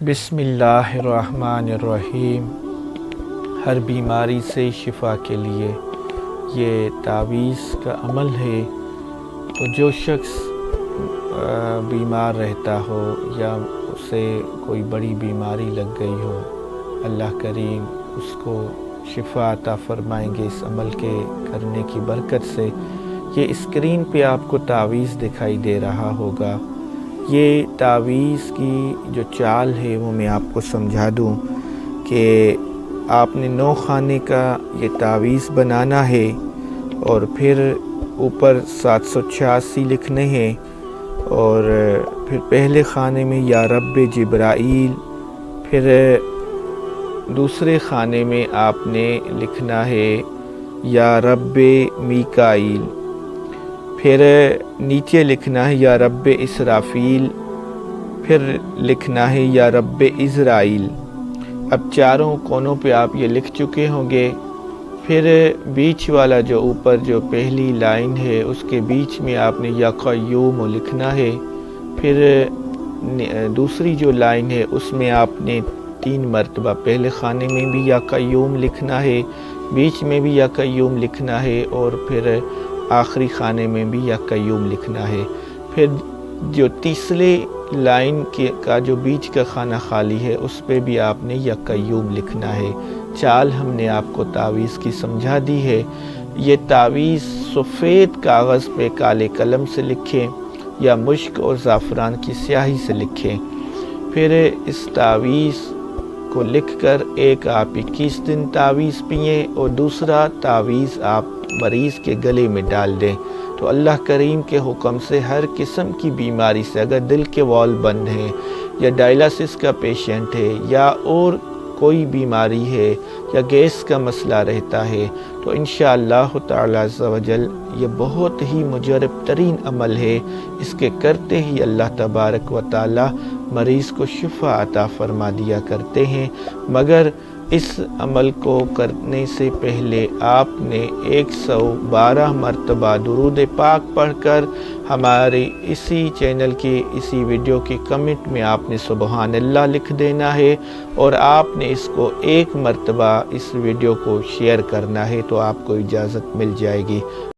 بسم اللہ الرحمن الرحیم۔ ہر بیماری سے شفا کے لیے یہ تعویذ کا عمل ہے، تو جو شخص بیمار رہتا ہو یا اسے کوئی بڑی بیماری لگ گئی ہو، اللہ کریم اس کو شفا عطا فرمائیں گے اس عمل کے کرنے کی برکت سے۔ یہ اسکرین پہ آپ کو تعویذ دکھائی دے رہا ہوگا۔ یہ تعویذ کی جو چال ہے وہ میں آپ کو سمجھا دوں کہ آپ نے 9 خانے کا یہ تعویذ بنانا ہے، اور پھر اوپر 786 لکھنے ہیں، اور پھر پہلے خانے میں یا رب جبرائیل، پھر دوسرے خانے میں آپ نے لکھنا ہے یا رب میکائیل، پھر نیچے لکھنا ہے یا رب اسرافیل، پھر لکھنا ہے یا رب عزرائیل۔ اب چاروں کونوں پہ آپ یہ لکھ چکے ہوں گے۔ پھر بیچ والا جو اوپر جو پہلی لائن ہے اس کے بیچ میں آپ نے یا قیوم لکھنا ہے۔ پھر دوسری جو لائن ہے اس میں آپ نے 3 مرتبہ پہلے خانے میں بھی یا قیوم لکھنا ہے، بیچ میں بھی یا قیوم لکھنا ہے، اور پھر آخری خانے میں بھی یا قیوم لکھنا ہے۔ پھر جو تیسرے لائن کا جو بیچ کا خانہ خالی ہے اس پہ بھی آپ نے یا قیوم لکھنا ہے۔ چال ہم نے آپ کو تعویذ کی سمجھا دی ہے۔ یہ تعویذ سفید کاغذ پہ کالے قلم سے لکھیں یا مشک اور زعفران کی سیاہی سے لکھیں۔ پھر اس تعویذ کو لکھ کر ایک آپ 21 دن تعویذ پئیں، اور دوسرا تعویذ آپ مریض کے گلے میں ڈال دیں، تو اللہ کریم کے حکم سے ہر قسم کی بیماری سے، اگر دل کے وال بند ہیں یا ڈائلسس کا پیشنٹ ہے یا اور کوئی بیماری ہے یا گیس کا مسئلہ رہتا ہے، تو انشاءاللہ تعالی عز و جل یہ بہت ہی مجرب ترین عمل ہے۔ اس کے کرتے ہی اللہ تبارک و تعالی مریض کو شفا عطا فرما دیا کرتے ہیں، مگر اس عمل کو کرنے سے پہلے آپ نے 112 مرتبہ درود پاک پڑھ کر ہمارے اسی چینل کی اسی ویڈیو کی کمنٹ میں آپ نے سبحان اللہ لکھ دینا ہے، اور آپ نے اس کو 1 مرتبہ اس ویڈیو کو شیئر کرنا ہے، تو آپ کو اجازت مل جائے گی۔